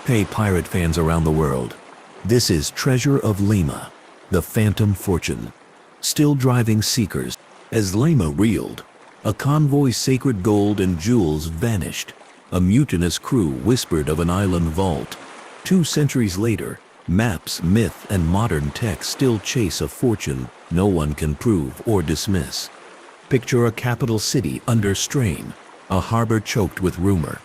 Hey pirate fans around the world. This is Treasure of Lima, the Phantom Fortune. Still driving seekers. As Lima reeled, a convoy's sacred gold and jewels vanished. A mutinous crew whispered of an island vault. 2 centuries later, maps, myth, and modern tech still chase a fortune no one can prove or dismiss. Picture a capital city under strain, a harbor choked with rumor,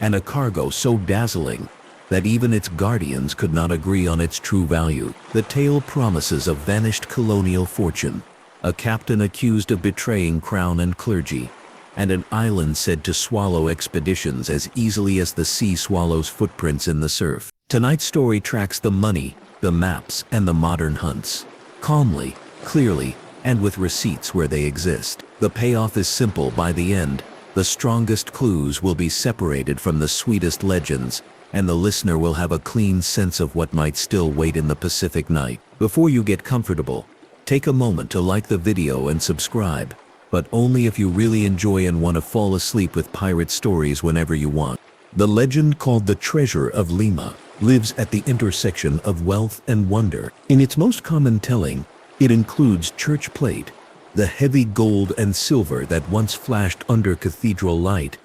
and a cargo so dazzling that even its guardians could not agree on its true value. The tale promises a vanished colonial fortune, a captain accused of betraying crown and clergy, and an island said to swallow expeditions as easily as the sea swallows footprints in the surf. Tonight's story tracks the money, the maps, and the modern hunts. Calmly, clearly, and with receipts where they exist. The payoff is simple by the end. The strongest clues will be separated from the sweetest legends, and the listener will have a clean sense of what might still wait in the Pacific night. Before you get comfortable, take a moment to like the video and subscribe, but only if you really enjoy and want to fall asleep with pirate stories whenever you want. The legend called the Treasure of Lima lives at the intersection of wealth and wonder. In its most common telling, it includes church plate, the heavy gold and silver that once flashed under cathedral light,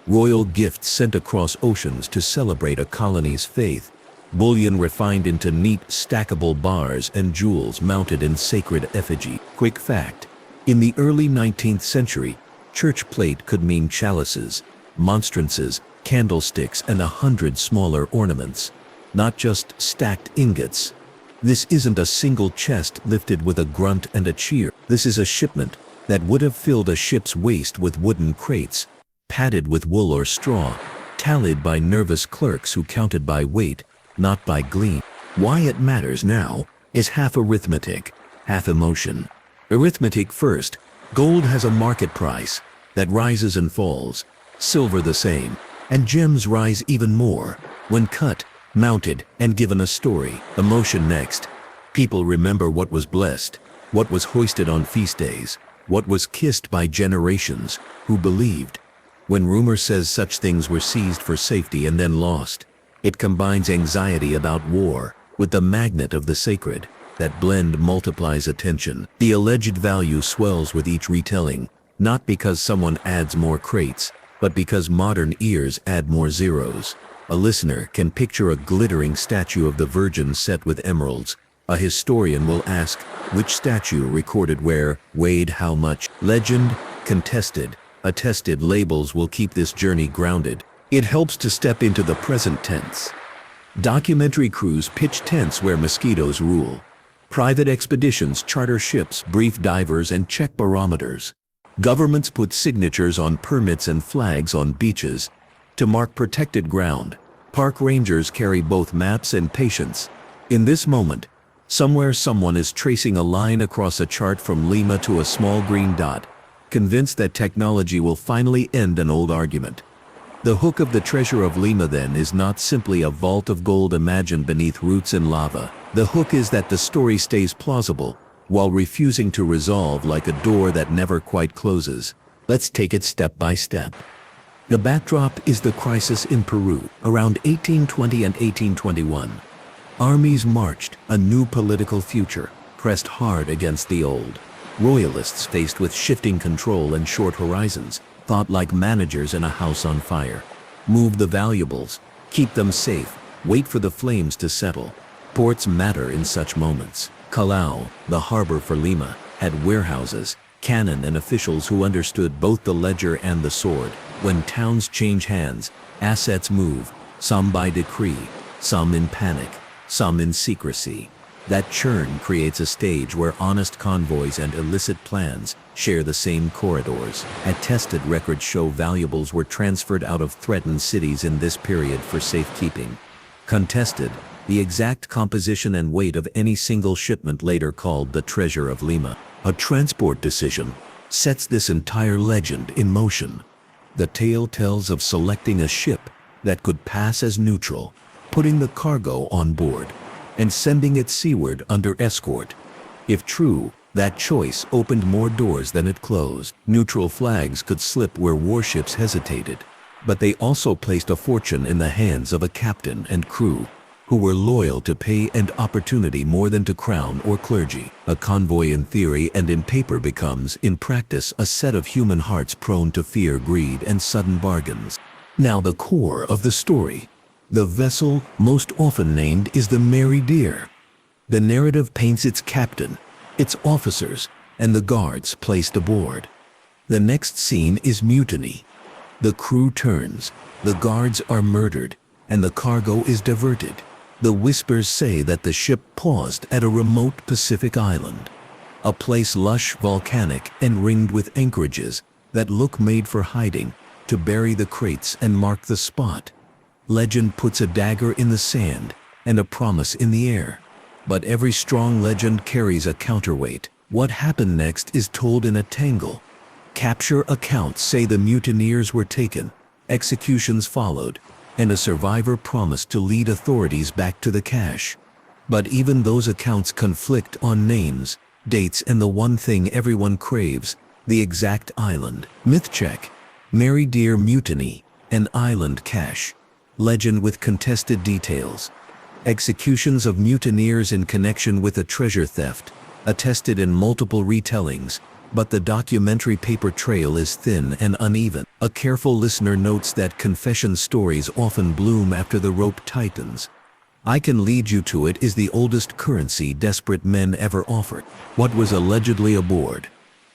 royal gifts sent across oceans to celebrate a colony's faith, bullion refined into neat stackable bars, and jewels mounted in sacred effigy. Quick fact: in the early 19th century, church plate could mean chalices, monstrances, candlesticks, and 100 smaller ornaments, not just stacked ingots. This isn't a single chest lifted with a grunt and a cheer. This is a shipment that would have filled a ship's waist with wooden crates, padded with wool or straw, tallied by nervous clerks who counted by weight, not by gleam. Why it matters now is half arithmetic, half emotion. Arithmetic first. Gold has a market price that rises and falls, silver the same, and gems rise even more when cut, mounted, and given a story. Emotion next. People remember what was blessed, what was hoisted on feast days, what was kissed by generations who believed. When rumor says such things were seized for safety and then lost, it combines anxiety about war with the magnet of the sacred. That blend multiplies attention. The alleged value swells with each retelling, not because someone adds more crates, but because modern ears add more zeros. A listener can picture a glittering statue of the Virgin set with emeralds. A historian will ask, which statue recorded where, weighed how much? Legend, contested, attested labels will keep this journey grounded. It helps to step into the present tense. Documentary crews pitch tents where mosquitoes rule. Private expeditions charter ships, brief divers, and check barometers. Governments put signatures on permits and flags on beaches to mark protected ground. Park rangers carry both maps and patience. In this moment, somewhere someone is tracing a line across a chart from Lima to a small green dot, convinced that technology will finally end an old argument. The hook of the Treasure of Lima then is not simply a vault of gold imagined beneath roots and lava. The hook is that the story stays plausible while refusing to resolve, like a door that never quite closes. Let's take it step by step. The backdrop is the crisis in Peru, around 1820 and 1821. Armies marched, a new political future pressed hard against the old. Royalists, faced with shifting control and short horizons, thought like managers in a house on fire. Move the valuables, keep them safe, wait for the flames to settle. Ports matter in such moments. Callao, the harbor for Lima, had warehouses, cannon, and officials who understood both the ledger and the sword. When towns change hands, assets move, some by decree, some in panic, some in secrecy. That churn creates a stage where honest convoys and illicit plans share the same corridors. Attested records show valuables were transferred out of threatened cities in this period for safekeeping. Contested, the exact composition and weight of any single shipment, later called the Treasure of Lima. A transport decision sets this entire legend in motion. The tale tells of selecting a ship that could pass as neutral, putting the cargo on board, and sending it seaward under escort. If true, that choice opened more doors than it closed. Neutral flags could slip where warships hesitated. But they also placed a fortune in the hands of a captain and crew, who were loyal to pay and opportunity more than to crown or clergy. A convoy in theory and in paper becomes, in practice, a set of human hearts prone to fear, greed, and sudden bargains. Now the core of the story. The vessel most often named is the Mary Dear. The narrative paints its captain, its officers, and the guards placed aboard. The next scene is mutiny. The crew turns, the guards are murdered, and the cargo is diverted. The whispers say that the ship paused at a remote Pacific island, a place lush, volcanic, and ringed with anchorages that look made for hiding, to bury the crates and mark the spot. Legend puts a dagger in the sand and a promise in the air. But every strong legend carries a counterweight. What happened next is told in a tangle. Capture accounts say the mutineers were taken, executions followed, and a survivor promised to lead authorities back to the cache. But even those accounts conflict on names, dates, and the one thing everyone craves, the exact island. Myth check. Mary Dear mutiny, an island cache. Legend with contested details. Executions of mutineers in connection with a treasure theft, attested in multiple retellings, but the documentary paper trail is thin and uneven. A careful listener notes that confession stories often bloom after the rope tightens. "I can lead you to it" is the oldest currency desperate men ever offered. What was allegedly aboard?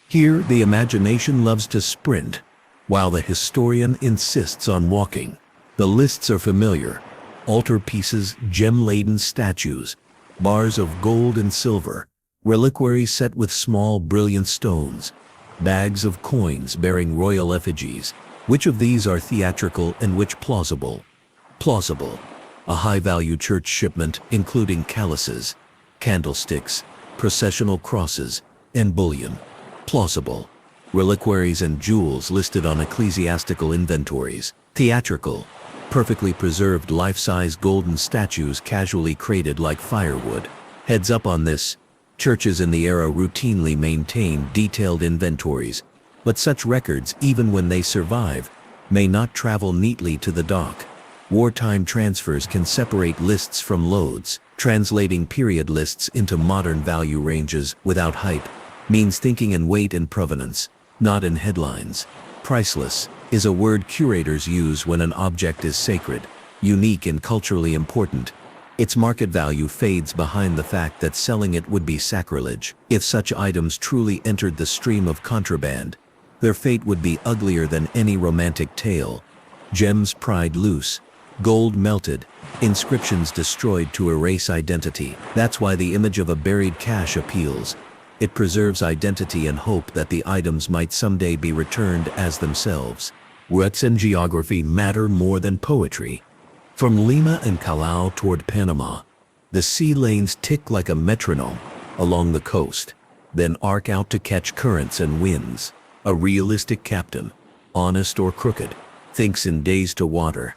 Here, the imagination loves to sprint, while the historian insists on walking. The lists are familiar: altarpieces, gem-laden statues, bars of gold and silver, reliquaries set with small brilliant stones, bags of coins bearing royal effigies. Which of these are theatrical and which plausible? Plausible. A high-value church shipment including chalices, candlesticks, processional crosses, and bullion. Plausible. Reliquaries and jewels listed on ecclesiastical inventories. Theatrical. Perfectly preserved life-size golden statues casually crated like firewood. Heads up on this. Churches in the era routinely maintain detailed inventories, but such records, even when they survive, may not travel neatly to the dock. Wartime transfers can separate lists from loads. Translating period lists into modern value ranges without hype means thinking in weight and provenance, not in headlines. Priceless is a word curators use when an object is sacred, unique, and culturally important. Its market value fades behind the fact that selling it would be sacrilege. If such items truly entered the stream of contraband, their fate would be uglier than any romantic tale. Gems pried loose, gold melted, inscriptions destroyed to erase identity. That's why the image of a buried cache appeals. It preserves identity and hope that the items might someday be returned as themselves. Roots and geography matter more than poetry. From Lima and Callao toward Panama, the sea lanes tick like a metronome along the coast, then arc out to catch currents and winds. A realistic captain, honest or crooked, thinks in days to water,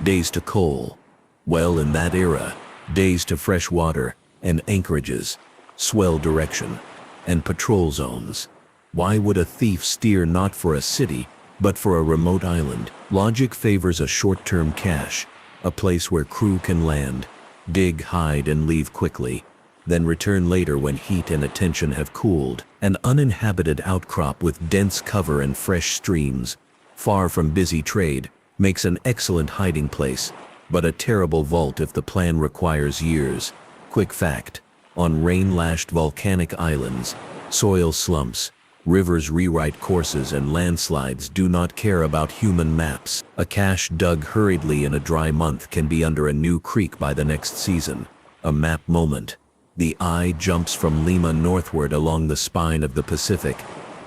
days to coal. Well, in that era, days to fresh water and anchorages, swell direction, and patrol zones. Why would a thief steer not for a city, but for a remote island? Logic favors a short-term cache, a place where crew can land, dig, hide, and leave quickly, then return later when heat and attention have cooled. An uninhabited outcrop with dense cover and fresh streams, far from busy trade, makes an excellent hiding place, but a terrible vault if the plan requires years. Quick fact: on rain-lashed volcanic islands, soil slumps, rivers rewrite courses, and landslides do not care about human maps. A cache dug hurriedly in a dry month can be under a new creek by the next season. A map moment. The eye jumps from Lima northward along the spine of the Pacific,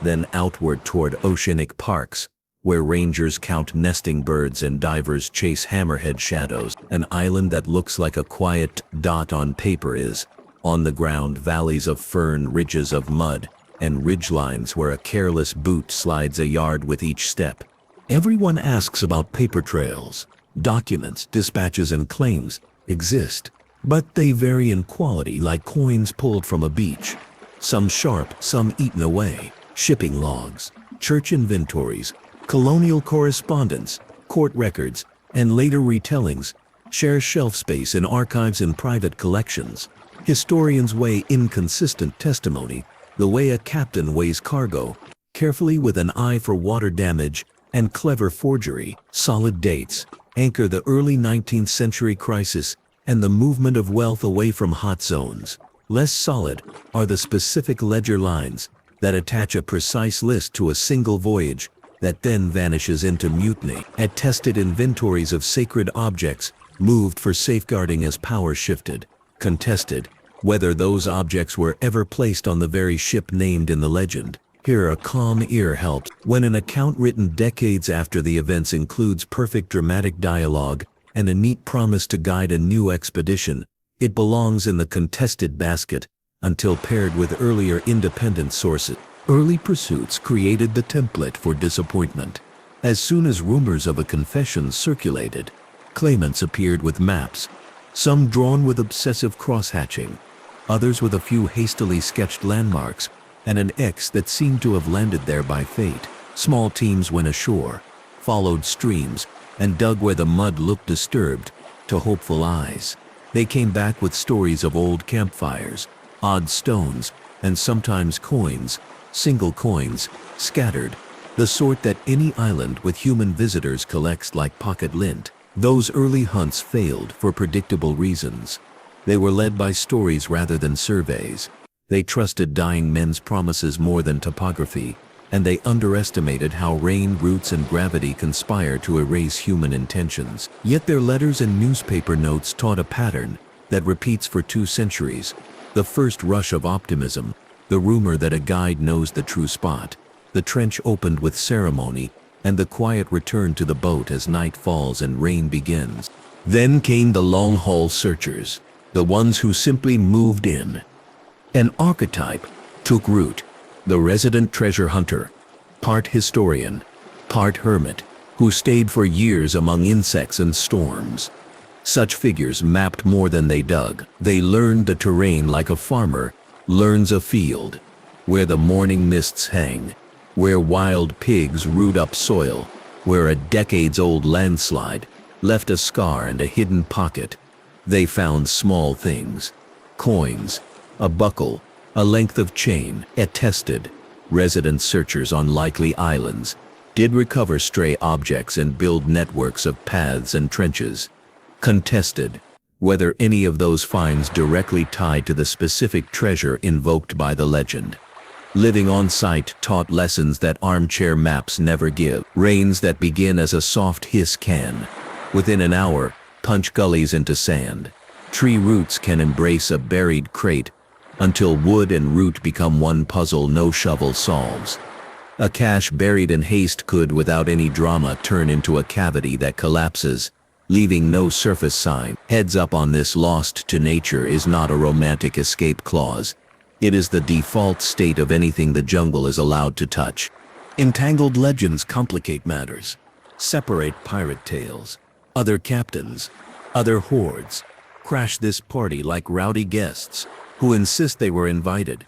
then outward toward oceanic parks, where rangers count nesting birds and divers chase hammerhead shadows. An island that looks like a quiet dot on paper is, on the ground, valleys of fern, ridges of mud, and ridgelines where a careless boot slides a yard with each step. Everyone asks about paper trails. Documents, dispatches, and claims exist, but they vary in quality like coins pulled from a beach. Some sharp, some eaten away. Shipping logs, church inventories, colonial correspondence, court records, and later retellings share shelf space in archives and private collections. Historians weigh inconsistent testimony the way a captain weighs cargo, carefully with an eye for water damage and clever forgery. Solid dates anchor the early 19th century crisis and the movement of wealth away from hot zones. Less solid are the specific ledger lines that attach a precise list to a single voyage that then vanishes into mutiny. Attested inventories of sacred objects moved for safeguarding as power shifted. Contested whether those objects were ever placed on the very ship named in the legend. Here a calm ear helps. When an account written decades after the events includes perfect dramatic dialogue and a neat promise to guide a new expedition, it belongs in the contested basket until paired with earlier independent sources. Early pursuits created the template for disappointment. As soon as rumors of a confession circulated, claimants appeared with maps, some drawn with obsessive cross-hatching, others with a few hastily sketched landmarks and an X that seemed to have landed there by fate. Small teams went ashore, followed streams, and dug where the mud looked disturbed to hopeful eyes. They came back with stories of old campfires, odd stones, and sometimes coins, single coins, scattered, the sort that any island with human visitors collects like pocket lint. Those early hunts failed for predictable reasons. They were led by stories rather than surveys. They trusted dying men's promises more than topography, and they underestimated how rain, roots, and gravity conspire to erase human intentions. Yet their letters and newspaper notes taught a pattern that repeats for 2 centuries. The first rush of optimism, the rumor that a guide knows the true spot, the trench opened with ceremony, and the quiet return to the boat as night falls and rain begins. Then came the long-haul searchers, the ones who simply moved in. An archetype took root, the resident treasure hunter, part historian, part hermit, who stayed for years among insects and storms. Such figures mapped more than they dug. They learned the terrain like a farmer learns a field, where the morning mists hang, where wild pigs root up soil, where a decades-old landslide left a scar and a hidden pocket. They found small things, coins, a buckle, a length of chain. Attested, resident searchers on likely islands did recover stray objects and build networks of paths and trenches. Contested, whether any of those finds directly tied to the specific treasure invoked by the legend. Living on site taught lessons that armchair maps never give. Rains that begin as a soft hiss can, within an hour, punch gullies into sand. Tree roots can embrace a buried crate until wood and root become one puzzle no shovel solves. A cache buried in haste could, without any drama, turn into a cavity that collapses, leaving no surface sign. Heads up on this, lost to nature is not a romantic escape clause. It is the default state of anything the jungle is allowed to touch. Entangled legends complicate matters, separate pirate tales. Other captains, other hordes, crash this party like rowdy guests who insist they were invited.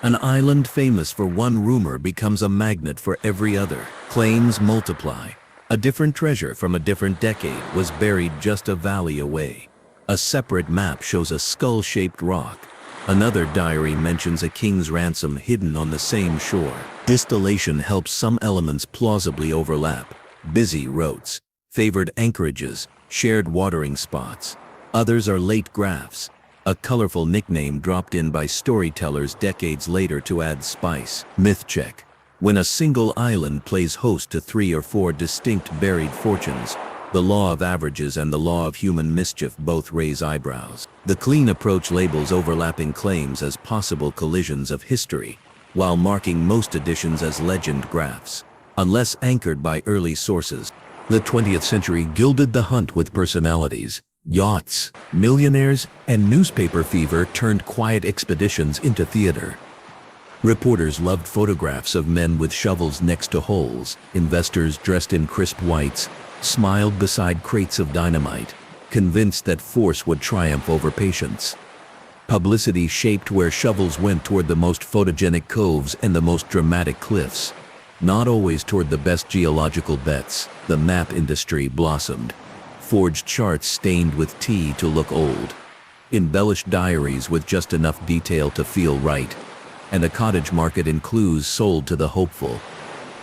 An island famous for one rumor becomes a magnet for every other. Claims multiply. A different treasure from a different decade was buried just a valley away. A separate map shows a skull-shaped rock. Another diary mentions a king's ransom hidden on the same shore. Distillation helps some elements plausibly overlap. Busy routes, favored anchorages, shared watering spots. Others are late graphs, a colorful nickname dropped in by storytellers decades later to add spice. Myth check. When a single island plays host to 3 or 4 distinct buried fortunes, the law of averages and the law of human mischief both raise eyebrows. The clean approach labels overlapping claims as possible collisions of history, while marking most editions as legend graphs. Unless anchored by early sources, the 20th century gilded the hunt with personalities. Yachts, millionaires, and newspaper fever turned quiet expeditions into theater. Reporters loved photographs of men with shovels next to holes. Investors dressed in crisp whites smiled beside crates of dynamite, convinced that force would triumph over patience. Publicity shaped where shovels went toward the most photogenic coves and the most dramatic cliffs. Not always toward the best geological bets, the map industry blossomed. Forged charts stained with tea to look old. Embellished diaries with just enough detail to feel right. And a cottage market in clues sold to the hopeful.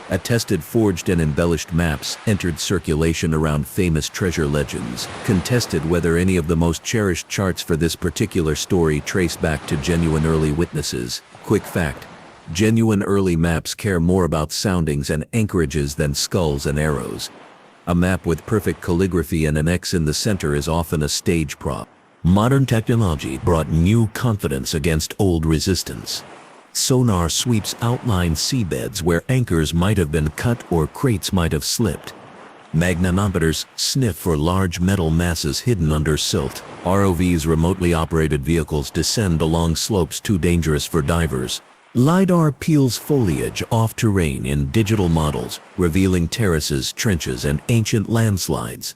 Attested forged and embellished maps entered circulation around famous treasure legends, contested whether any of the most cherished charts for this particular story trace back to genuine early witnesses. Quick fact: genuine early maps care more about soundings and anchorages than skulls and arrows. A map with perfect calligraphy and an X in the center is often a stage prop. Modern technology brought new confidence against old resistance. Sonar sweeps outline seabeds where anchors might have been cut or crates might have slipped. Magnetometers sniff for large metal masses hidden under silt. ROVs, remotely operated vehicles, descend along slopes too dangerous for divers. LiDAR peels foliage off terrain in digital models, revealing terraces, trenches, and ancient landslides.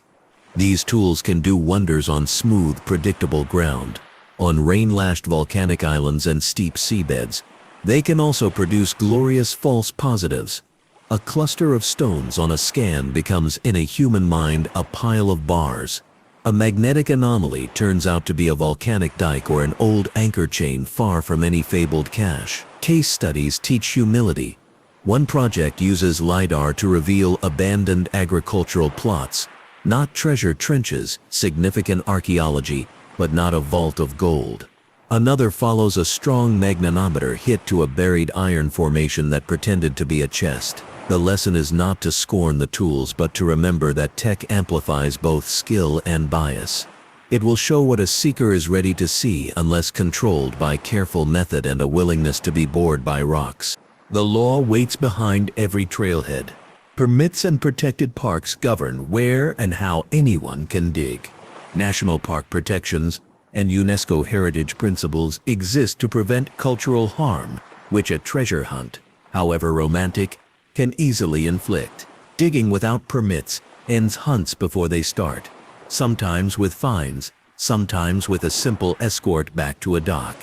These tools can do wonders on smooth, predictable ground. On rain-lashed volcanic islands and steep seabeds, they can also produce glorious false positives. A cluster of stones on a scan becomes, in a human mind, a pile of bars. A magnetic anomaly turns out to be a volcanic dike or an old anchor chain far from any fabled cache. Case studies teach humility. One project uses LiDAR to reveal abandoned agricultural plots. Not treasure trenches, significant archaeology, but not a vault of gold. Another follows a strong magnetometer hit to a buried iron formation that pretended to be a chest. The lesson is not to scorn the tools, but to remember that tech amplifies both skill and bias. It will show what a seeker is ready to see unless controlled by careful method and a willingness to be bored by rocks. The law waits behind every trailhead. Permits and protected parks govern where and how anyone can dig. National park protections and UNESCO heritage principles exist to prevent cultural harm, which a treasure hunt, however romantic, can easily inflict. Digging without permits ends hunts before they start, sometimes with fines, sometimes with a simple escort back to a dock.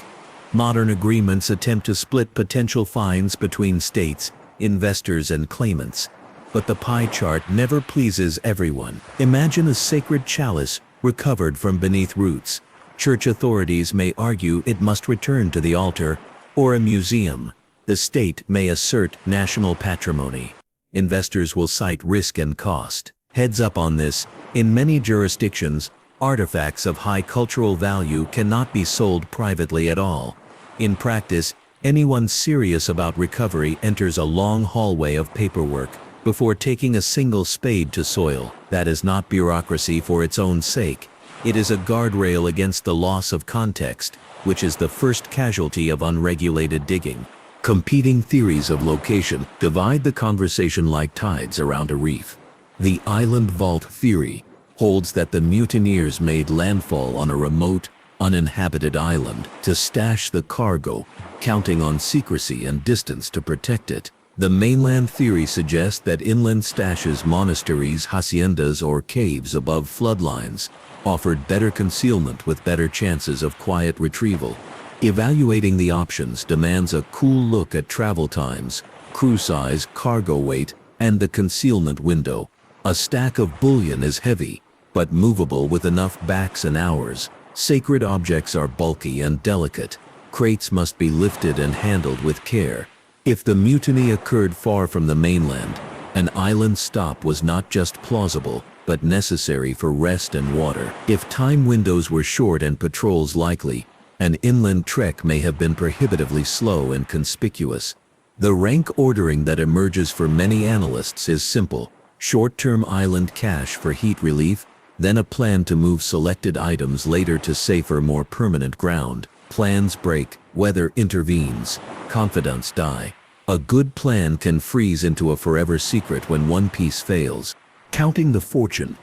Modern agreements attempt to split potential fines between states, investors, and claimants, but the pie chart never pleases everyone. Imagine a sacred chalice recovered from beneath roots. Church authorities may argue it must return to the altar, or a museum. The state may assert national patrimony. Investors will cite risk and cost. Heads up on this: in many jurisdictions, artifacts of high cultural value cannot be sold privately at all. In practice, anyone serious about recovery enters a long hallway of paperwork before taking a single spade to soil. That is not bureaucracy for its own sake. It is a guardrail against the loss of context, which is the first casualty of unregulated digging. Competing theories of location divide the conversation like tides around a reef. The island vault theory holds that the mutineers made landfall on a remote, uninhabited island to stash the cargo, counting on secrecy and distance to protect it. The mainland theory suggests that inland stashes, monasteries, haciendas, or caves above floodlines offered better concealment with better chances of quiet retrieval. Evaluating the options demands a cool look at travel times, crew size, cargo weight, and the concealment window. A stack of bullion is heavy, but movable with enough backs and hours. Sacred objects are bulky and delicate. Crates must be lifted and handled with care. If the mutiny occurred far from the mainland, an island stop was not just plausible, but necessary for rest and water. If time windows were short and patrols likely, an inland trek may have been prohibitively slow and conspicuous. The rank ordering that emerges for many analysts is simple: short-term island cache for heat relief, then a plan to move selected items later to safer, more permanent ground. Plans break, weather intervenes, confidants die. A good plan can freeze into a forever secret when one piece fails. Counting the fortune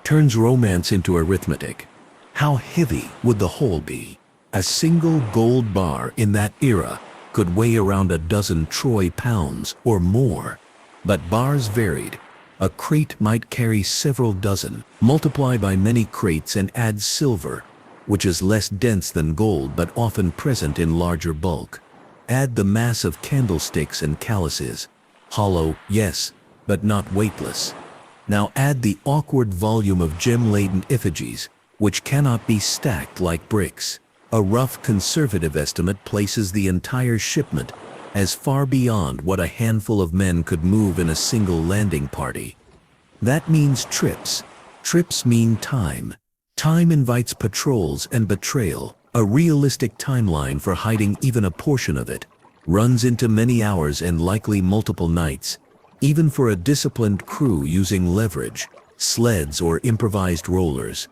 turns romance into arithmetic. How heavy would the whole be? A single gold bar in that era could weigh around a dozen troy pounds or more. But bars varied. A crate might carry several dozen. Multiply by many crates and add silver, which is less dense than gold but often present in larger bulk. Add the mass of candlesticks and chalices. Hollow, yes, but not weightless. Now add the awkward volume of gem-laden effigies, which cannot be stacked like bricks. A rough conservative estimate places the entire shipment as far beyond what a handful of men could move in a single landing party. That means trips. Trips mean time. Time invites patrols and betrayal. A realistic timeline for hiding even a portion of it runs into many hours and likely multiple nights, even for a disciplined crew using leverage, sleds or improvised rollers.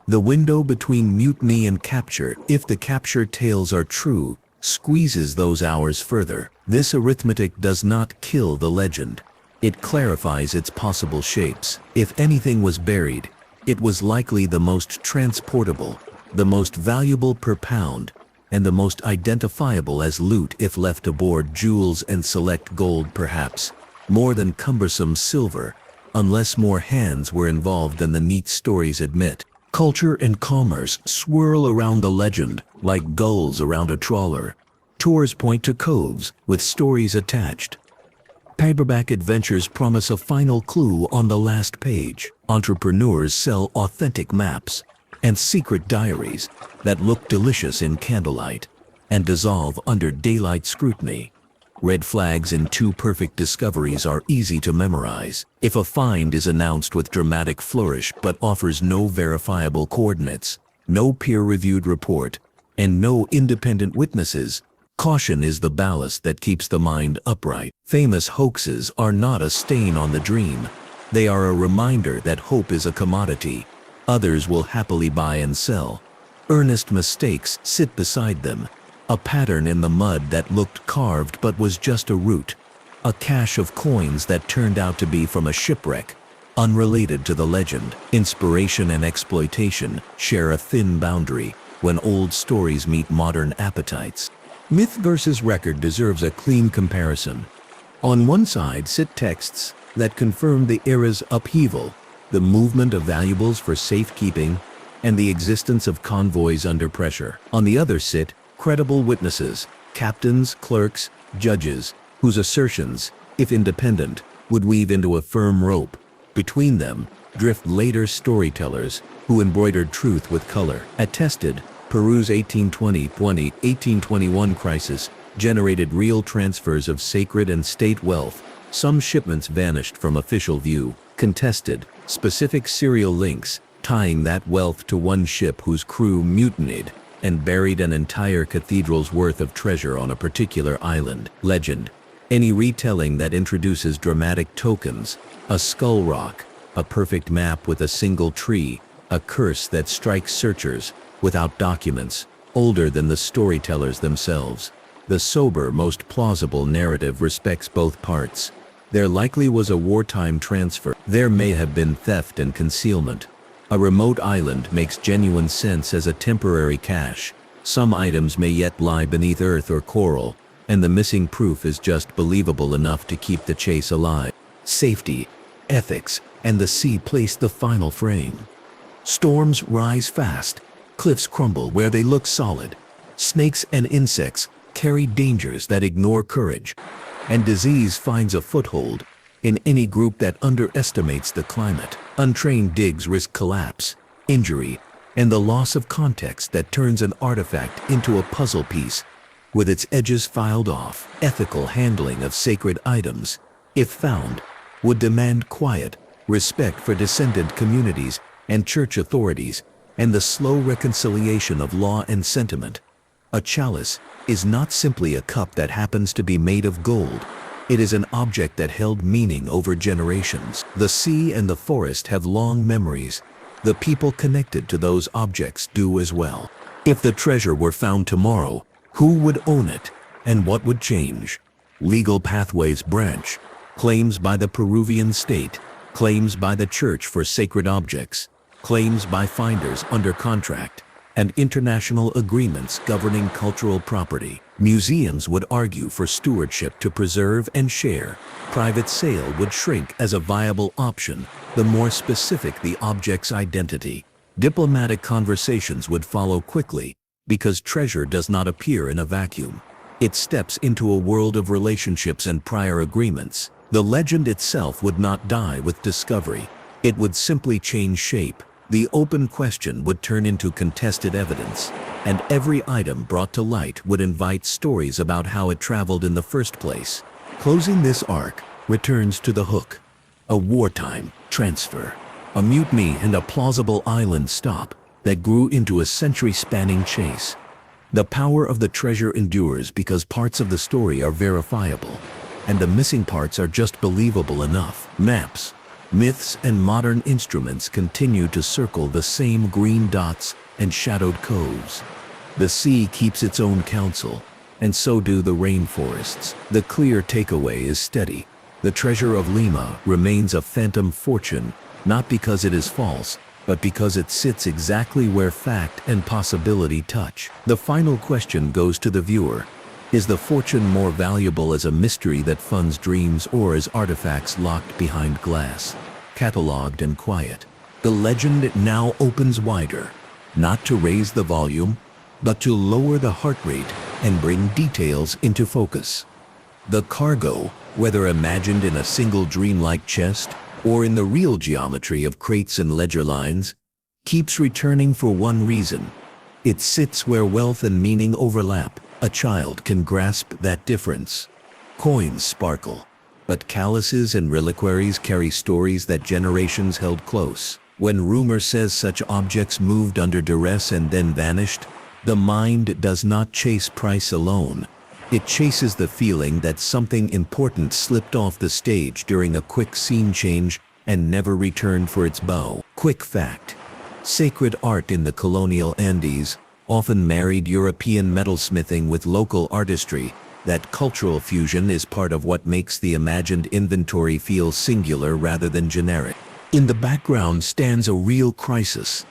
The window between mutiny and capture, if the capture tales are true, squeezes those hours further. This arithmetic does not kill the legend. It clarifies its possible shapes. If anything was buried, it was likely the most transportable, the most valuable per pound, and the most identifiable as loot if left aboard. Jewels and select gold perhaps, more than cumbersome silver, unless more hands were involved than the neat stories admit. Culture and commerce swirl around the legend like gulls around a trawler. Tours point to coves with stories attached. Paperback adventures promise a final clue on the last page. Entrepreneurs sell authentic maps and secret diaries that look delicious in candlelight and dissolve under daylight scrutiny. Red flags in Too Perfect Discoveries are easy to memorize. If a find is announced with dramatic flourish but offers no verifiable coordinates, no peer-reviewed report, and no independent witnesses, caution is the ballast that keeps the mind upright. Famous hoaxes are not a stain on the dream. They are a reminder that hope is a commodity others will happily buy and sell. Earnest mistakes sit beside them. A pattern in the mud that looked carved but was just a root. A cache of coins that turned out to be from a shipwreck, unrelated to the legend. Inspiration and exploitation share a thin boundary when old stories meet modern appetites. Myth versus record deserves a clean comparison. On one side sit texts that confirm the era's upheaval, the movement of valuables for safekeeping, and the existence of convoys under pressure. On the other sit credible witnesses, captains, clerks, judges, whose assertions, if independent, would weave into a firm rope. Between them drift later storytellers who embroidered truth with color. Attested, Peru's 1820-1821 crisis generated real transfers of sacred and state wealth. Some shipments vanished from official view. Contested, specific serial links tying that wealth to one ship whose crew mutinied and buried an entire cathedral's worth of treasure on a particular island. Legend, any retelling that introduces dramatic tokens, a skull rock, a perfect map with a single tree, a curse that strikes searchers without documents, older than the storytellers themselves. The sober, most plausible narrative respects both parts. There likely was a wartime transfer. There may have been theft and concealment. A remote island makes genuine sense as a temporary cache. Some items may yet lie beneath earth or coral, and the missing proof is just believable enough to keep the chase alive. Safety, ethics, and the sea place the final frame. Storms rise fast. Cliffs crumble where they look solid. Snakes and insects carry dangers that ignore courage. And disease finds a foothold in any group that underestimates the climate. Untrained digs risk collapse, injury, and the loss of context that turns an artifact into a puzzle piece with its edges filed off. Ethical handling of sacred items, if found, would demand quiet, respect for descendant communities and church authorities, and the slow reconciliation of law and sentiment. A chalice is not simply a cup that happens to be made of gold. It is an object that held meaning over generations. The sea and the forest have long memories. The people connected to those objects do as well. If the treasure were found tomorrow, who would own it, and what would change? Legal pathways branch. Claims by the Peruvian state, claims by the church for sacred objects, claims by finders under contract, and international agreements governing cultural property. Museums would argue for stewardship to preserve and share. Private sale would shrink as a viable option, the more specific the object's identity. Diplomatic conversations would follow quickly, because treasure does not appear in a vacuum. It steps into a world of relationships and prior agreements. The legend itself would not die with discovery. It would simply change shape. The open question would turn into contested evidence, and every item brought to light would invite stories about how it traveled in the first place. Closing this arc returns to the hook. A wartime transfer, a mutiny, and a plausible island stop that grew into a century-spanning chase. The power of the treasure endures because parts of the story are verifiable, and the missing parts are just believable enough. Maps, myths, and modern instruments continue to circle the same green dots and shadowed coves. The sea keeps its own counsel, and so do the rainforests. The clear takeaway is steady. The treasure of Lima remains a phantom fortune, not because it is false, but because it sits exactly where fact and possibility touch. The final question goes to the viewer. Is the fortune more valuable as a mystery that funds dreams, or as artifacts locked behind glass, catalogued and quiet? The legend now opens wider, not to raise the volume, but to lower the heart rate and bring details into focus. The cargo, whether imagined in a single dreamlike chest or in the real geometry of crates and ledger lines, keeps returning for one reason. It sits where wealth and meaning overlap. A child can grasp that difference. Coins sparkle, but calluses and reliquaries carry stories that generations held close. When rumor says such objects moved under duress and then vanished, the mind does not chase price alone. It chases the feeling that something important slipped off the stage during a quick scene change and never returned for its bow. Quick fact: sacred art in the colonial Andes often married European metalsmithing with local artistry. That cultural fusion is part of what makes the imagined inventory feel singular rather than generic. In the background stands a real crisis.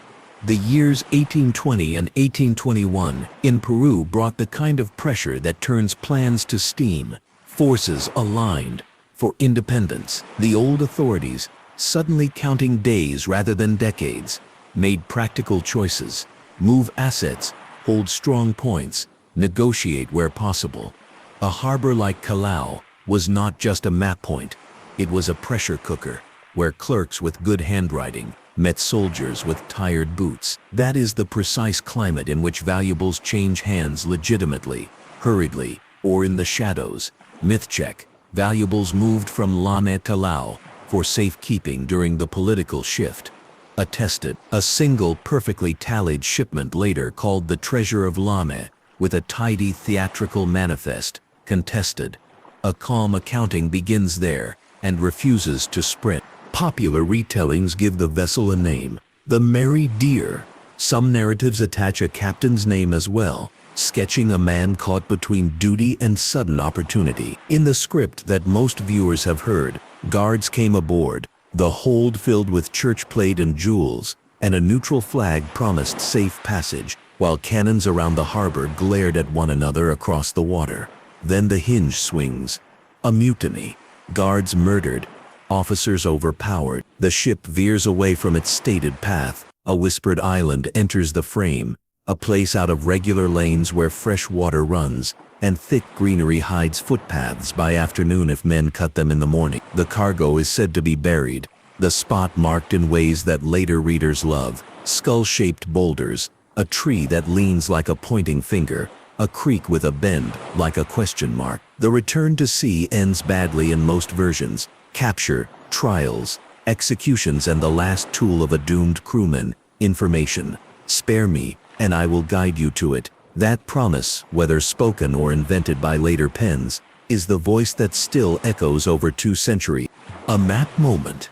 The years 1820 and 1821 in Peru brought the kind of pressure that turns plans to steam. Forces aligned for independence. The old authorities, suddenly counting days rather than decades, made practical choices. Move assets, hold strong points, negotiate where possible. A harbor like Callao was not just a map point. It was a pressure cooker, where clerks with good handwriting met soldiers with tired boots. That is the precise climate in which valuables change hands legitimately, hurriedly, or in the shadows. Myth check: valuables moved from Lima to Lao for safekeeping during the political shift. Attested: a single perfectly tallied shipment later called the Treasure of Lima, with a tidy theatrical manifest. Contested: a calm accounting begins there and refuses to sprint. Popular retellings give the vessel a name: the Mary Deer. Some narratives attach a captain's name as well, sketching a man caught between duty and sudden opportunity. In the script that most viewers have heard, guards came aboard, the hold filled with church plate and jewels, and a neutral flag promised safe passage, while cannons around the harbor glared at one another across the water. Then the hinge swings. A mutiny. Guards murdered. Officers overpowered. The ship veers away from its stated path. A whispered island enters the frame, a place out of regular lanes where fresh water runs, and thick greenery hides footpaths by afternoon if men cut them in the morning. The cargo is said to be buried, the spot marked in ways that later readers love: skull-shaped boulders, a tree that leans like a pointing finger, a creek with a bend like a question mark. The return to sea ends badly in most versions: capture, trials, executions, and the last tool of a doomed crewman: information. Spare me, and I will guide you to it. That promise, whether spoken or invented by later pens, is the voice that still echoes over 2 centuries. A map moment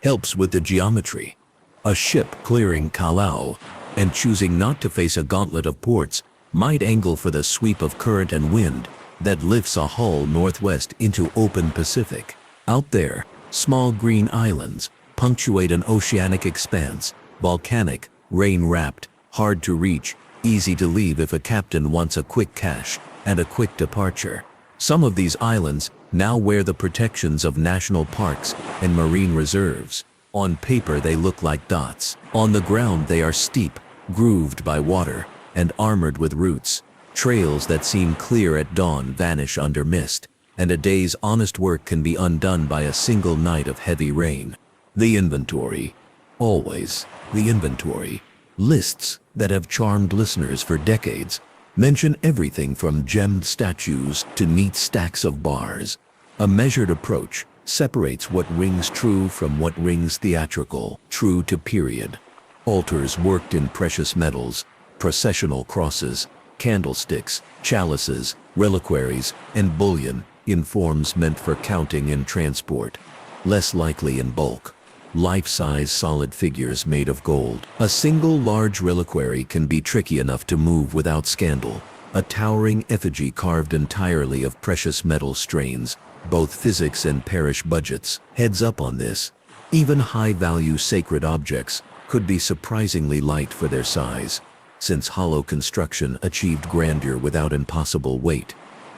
helps with the geometry. A ship clearing Callao and choosing not to face a gauntlet of ports might angle for the sweep of current and wind that lifts a hull northwest into open Pacific. Out there, small green islands punctuate an oceanic expanse, volcanic, rain-wrapped, hard to reach, easy to leave if a captain wants a quick cash and a quick departure. Some of these islands now wear the protections of national parks and marine reserves. On paper they look like dots. On the ground they are steep, grooved by water, and armored with roots. Trails that seem clear at dawn vanish under mist. and a day's honest work can be undone by a single night of heavy rain. The inventory. Always the inventory. Lists that have charmed listeners for decades mention everything from gemmed statues to neat stacks of bars. A measured approach separates what rings true from what rings theatrical, true to period. Altars worked in precious metals, processional crosses, candlesticks, chalices, reliquaries, and bullion in forms meant for counting and transport. Less likely in bulk. Life-size solid figures made of gold. A single large reliquary can be tricky enough to move without scandal. A towering effigy carved entirely of precious metal strains, both physics and parish budgets. Heads up on this. Even high-value sacred objects could be surprisingly light for their size, since hollow construction achieved grandeur without impossible weight.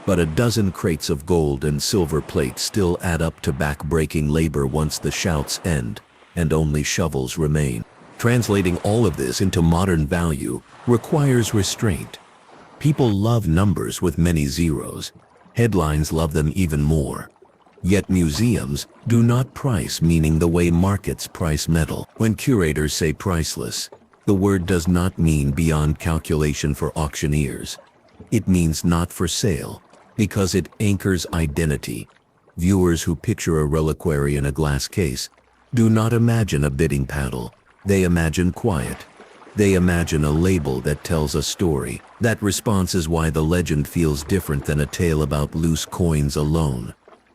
But a dozen crates of gold and silver plate still add up to back-breaking labor once the shouts end, and only shovels remain. Translating all of this into modern value requires restraint. People love numbers with many zeros. Headlines love them even more. Yet museums do not price meaning the way markets price metal. When curators say priceless, the word does not mean beyond calculation for auctioneers. It means not for sale, because it anchors identity. Viewers who picture a reliquary in a glass case do not imagine a bidding paddle. They imagine quiet. They imagine a label that tells a story. That response is why the legend feels different than a tale about loose coins alone.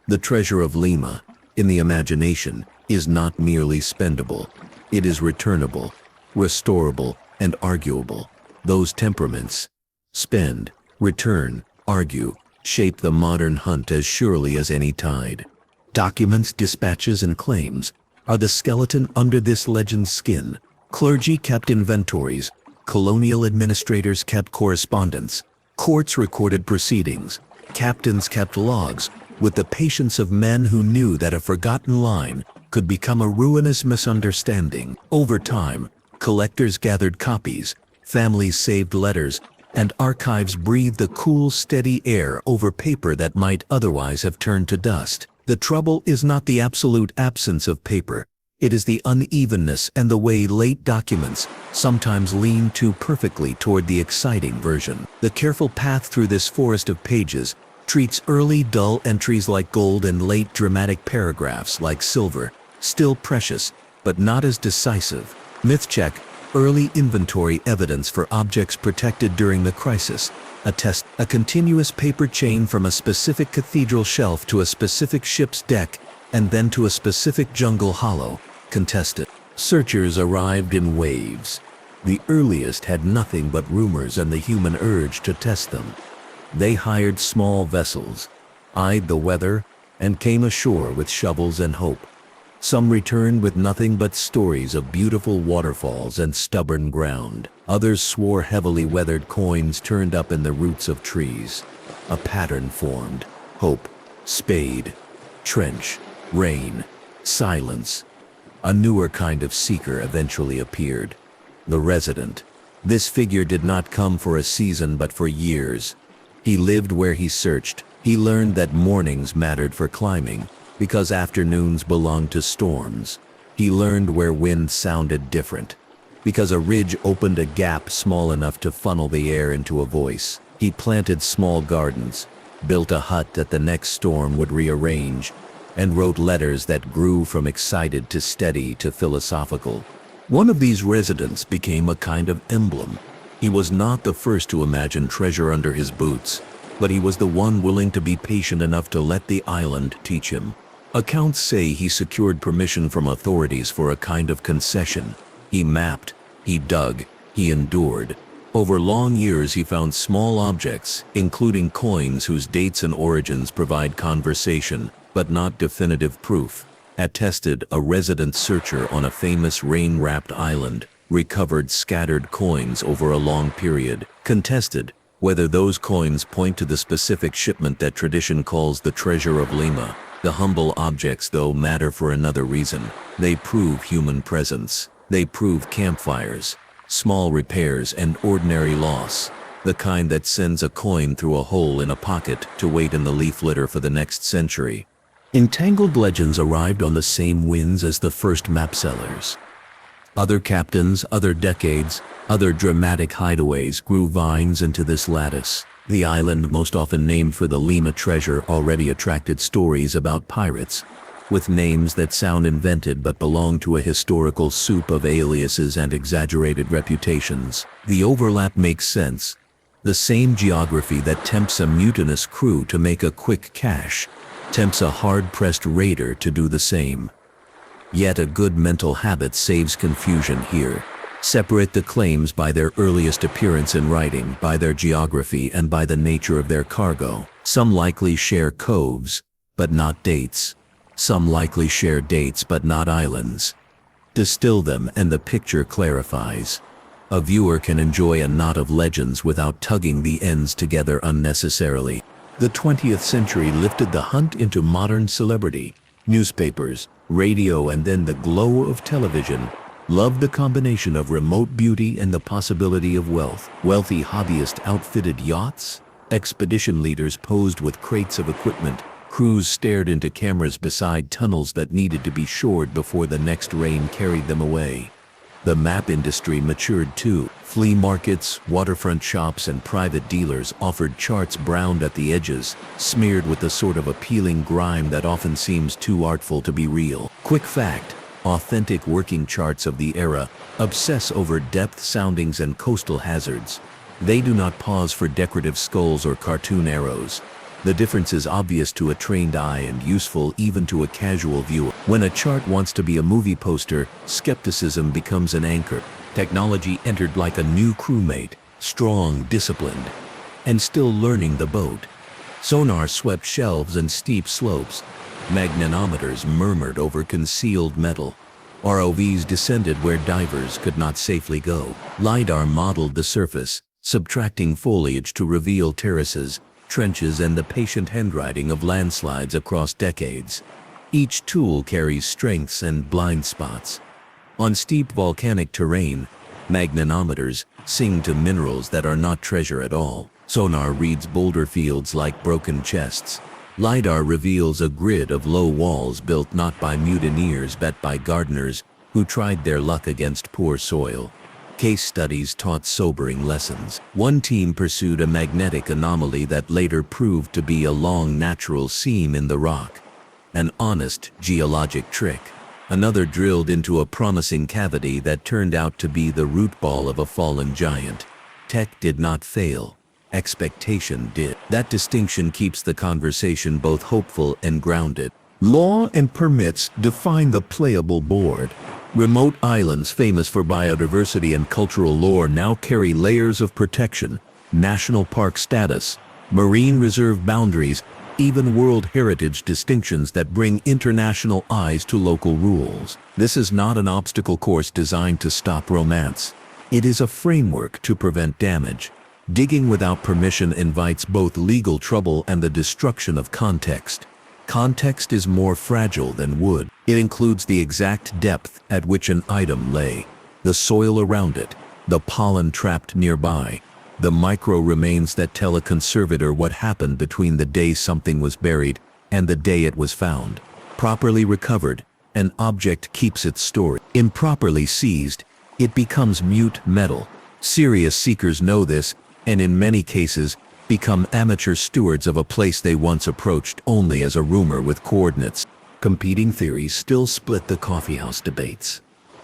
The treasure of Lima, in the imagination, is not merely spendable. It is returnable, restorable, and arguable. Those temperaments, spend, return, argue, shape the modern hunt as surely as any tide. Documents, dispatches, and claims are the skeleton under this legend's skin. Clergy kept inventories, colonial administrators kept correspondence, courts recorded proceedings, captains kept logs, with the patience of men who knew that a forgotten line could become a ruinous misunderstanding. Over time, collectors gathered copies, families saved letters, and archives breathed the cool, steady air over paper that might otherwise have turned to dust. The trouble is not the absolute absence of paper. It is the unevenness and the way late documents sometimes lean too perfectly toward the exciting version. The careful path through this forest of pages treats early dull entries like gold and late dramatic paragraphs like silver, still precious, but not as decisive. Myth check, early inventory evidence for objects protected during the crisis. Attest, a continuous paper chain from a specific cathedral shelf to a specific ship's deck, and then to a specific jungle hollow. Contested. Searchers arrived in waves. The earliest had nothing but rumors and the human urge to test them. They hired small vessels, eyed the weather, and came ashore with shovels and hope. Some returned with nothing but stories of beautiful waterfalls and stubborn ground. Others swore heavily weathered coins turned up in the roots of trees. A pattern formed. Hope, spade, trench, rain, silence. A newer kind of seeker eventually appeared. The resident. This figure did not come for a season but for years. He lived where he searched. He learned that mornings mattered for climbing, because afternoons belonged to storms. He learned where wind sounded different, because a ridge opened a gap small enough to funnel the air into a voice. He planted small gardens, built a hut that the next storm would rearrange, and wrote letters that grew from excited to steady to philosophical. One of these residents became a kind of emblem. He was not the first to imagine treasure under his boots, but he was the one willing to be patient enough to let the island teach him. Accounts say he secured permission from authorities for a kind of concession. He mapped, he dug, he endured. Over long years he found small objects, including coins whose dates and origins provide conversation, but not definitive proof. Attested, a resident searcher on a famous rain-wrapped island recovered scattered coins over a long period. Contested, whether those coins point to the specific shipment that tradition calls the treasure of Lima. The humble objects, though, matter for another reason. They prove human presence. They prove campfires, small repairs, and ordinary loss. the kind that sends a coin through a hole in a pocket to wait in the leaf litter for the next century. Entangled legends arrived on the same winds as the first map sellers. Other captains, other decades, other dramatic hideaways grew vines into this lattice. The island, most often named for the Lima treasure, already attracted stories about pirates, with names that sound invented but belong to a historical soup of aliases and exaggerated reputations. The overlap makes sense. The same geography that tempts a mutinous crew to make a quick cash tempts a hard-pressed raider to do the same. Yet a good mental habit saves confusion here. Separate the claims by their earliest appearance in writing, by their geography, and by the nature of their cargo. Some likely share coves, but not dates. Some likely share dates but not islands. Distill them and the picture clarifies. A viewer can enjoy a knot of legends without tugging the ends together unnecessarily. The 20th century lifted the hunt into modern celebrity. Newspapers, radio, and then the glow of television loved the combination of remote beauty and the possibility of wealth. Wealthy hobbyists outfitted yachts. Expedition leaders posed with crates of equipment. Crews stared into cameras beside tunnels that needed to be shored before the next rain carried them away. The map industry matured too. Flea markets, waterfront shops, and private dealers offered charts browned at the edges, smeared with the sort of appealing grime that often seems too artful to be real. Quick fact: authentic working charts of the era obsess over depth soundings and coastal hazards. They do not pause for decorative skulls or cartoon arrows. The difference is obvious to a trained eye and useful even to a casual viewer. When a chart wants to be a movie poster, skepticism becomes an anchor. Technology entered like a new crewmate, strong, disciplined, and still learning the boat. Sonar swept shelves and steep slopes. Magnetometers murmured over concealed metal. ROVs descended where divers could not safely go. LiDAR modeled the surface, subtracting foliage to reveal terraces, trenches, and the patient handwriting of landslides across decades. Each tool carries strengths and blind spots. On steep volcanic terrain, magnetometers sing to minerals that are not treasure at all. Sonar reads boulder fields like broken chests. LiDAR reveals a grid of low walls built not by mutineers but by gardeners who tried their luck against poor soil. Case studies taught sobering lessons. One team pursued a magnetic anomaly that later proved to be a long natural seam in the rock, an honest geologic trick. Another drilled into a promising cavity that turned out to be the root ball of a fallen giant. Tech did not fail. Expectation did. That distinction keeps the conversation both hopeful and grounded. Law and permits define the playable board. Remote islands famous for biodiversity and cultural lore now carry layers of protection, national park status, marine reserve boundaries, even World Heritage distinctions that bring international eyes to local rules. This is not an obstacle course designed to stop romance. It is a framework to prevent damage. Digging without permission invites both legal trouble and the destruction of context. Context is more fragile than wood. It includes the exact depth at which an item lay, the soil around it, the pollen trapped nearby, the micro remains that tell a conservator what happened between the day something was buried and the day it was found. Properly recovered, an object keeps its story. Improperly seized, it becomes mute metal. Serious seekers know this, and in many cases, become amateur stewards of a place they once approached only as a rumor with coordinates. Competing theories still split the coffeehouse debates.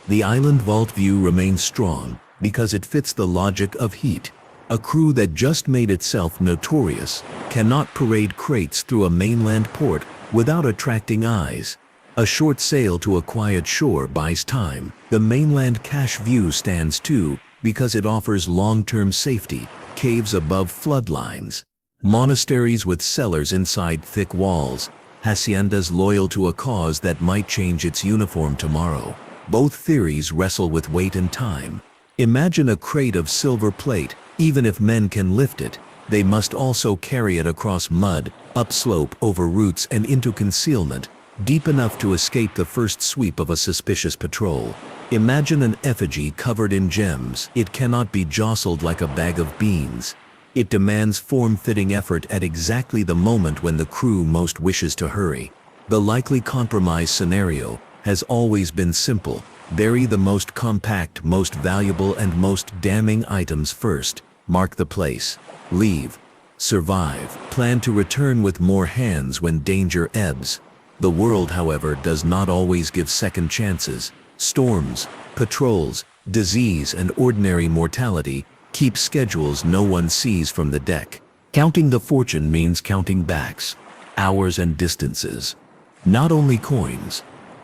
The island vault view remains strong because it fits the logic of heat. A crew that just made itself notorious cannot parade crates through a mainland port without attracting eyes. A short sail to a quiet shore buys time. The mainland cache view stands too because it offers long-term safety. Caves above floodlines, monasteries with cellars inside thick walls, haciendas loyal to a cause that might change its uniform tomorrow. Both theories wrestle with weight and time. Imagine a crate of silver plate. Even if men can lift it, they must also carry it across mud, upslope, over roots, and into concealment, deep enough to escape the first sweep of a suspicious patrol. Imagine an effigy covered in gems. It cannot be jostled like a bag of beans. It demands form-fitting effort at exactly the moment when the crew most wishes to hurry. The likely compromise scenario has always been simple. Bury the most compact, most valuable, and most damning items first. Mark the place. Leave. Survive. Plan to return with more hands when danger ebbs. The world, however, does not always give second chances. Storms, patrols, disease, and ordinary mortality keep schedules no one sees from the deck. Counting the fortune means counting backs, hours, and distances. Not only coins.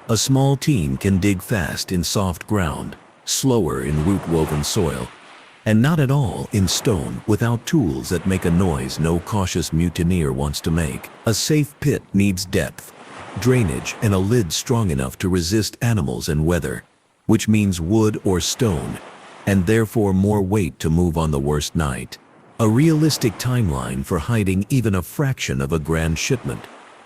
A small team can dig fast in soft ground, slower in root-woven soil, and not at all in stone without tools that make a noise no cautious mutineer wants to make. A safe pit needs depth, drainage, and a lid strong enough to resist animals and weather, which means wood or stone, and therefore more weight to move on the worst night. A realistic timeline for hiding even a fraction of a grand shipment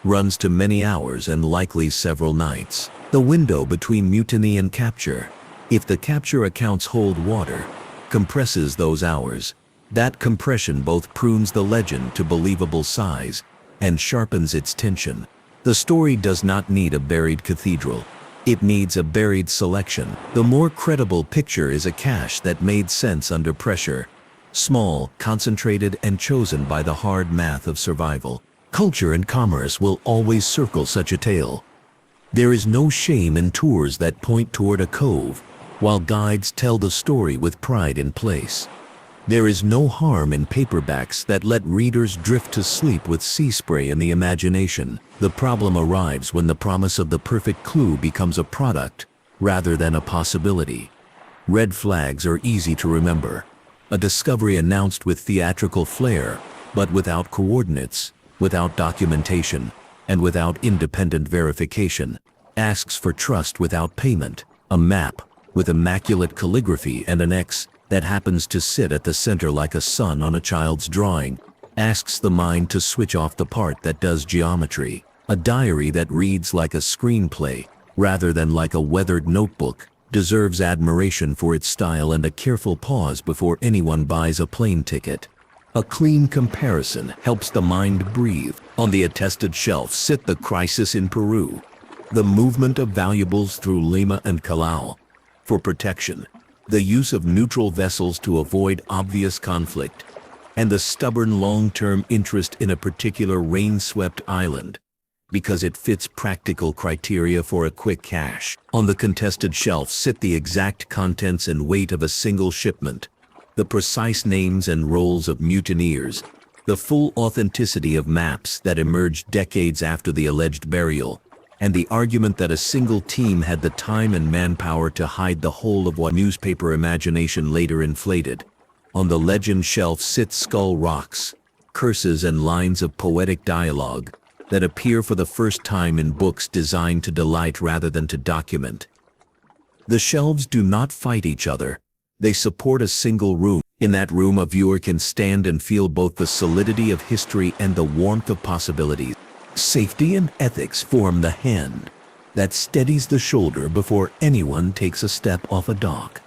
runs to many hours and likely several nights. The window between mutiny and capture, if the capture accounts hold water, compresses those hours. That compression both prunes the legend to believable size and sharpens its tension. The story does not need a buried cathedral. It needs a buried selection. The more credible picture is a cache that made sense under pressure. Small, concentrated, and chosen by the hard math of survival. Culture and commerce will always circle such a tale. There is no shame in tours that point toward a cove, while guides tell the story with pride in place. There is no harm in paperbacks that let readers drift to sleep with sea spray in the imagination. The problem arrives when the promise of the perfect clue becomes a product rather than a possibility. Red flags are easy to remember. A discovery announced with theatrical flair, but without coordinates, without documentation, and without independent verification, asks for trust without payment. A map with immaculate calligraphy and an X that happens to sit at the center like a sun on a child's drawing, asks the mind to switch off the part that does geometry. A diary that reads like a screenplay rather than like a weathered notebook deserves admiration for its style and a careful pause before anyone buys a plane ticket. A clean comparison helps the mind breathe. On the attested shelf sit the crisis in Peru, the movement of valuables through Lima and Callao for protection, the use of neutral vessels to avoid obvious conflict, and the stubborn long-term interest in a particular rain-swept island because it fits practical criteria for a quick cash. On the contested shelf sit the exact contents and weight of a single shipment, the precise names and roles of mutineers, the full authenticity of maps that emerged decades after the alleged burial, and the argument that a single team had the time and manpower to hide the whole of what newspaper imagination later inflated. On the legend shelf sit skull rocks, curses, and lines of poetic dialogue that appear for the first time in books designed to delight rather than to document. The shelves do not fight each other. They support a single room. In that room, a viewer can stand and feel both the solidity of history and the warmth of possibilities. Safety and ethics form the hand that steadies the shoulder before anyone takes a step off a dock.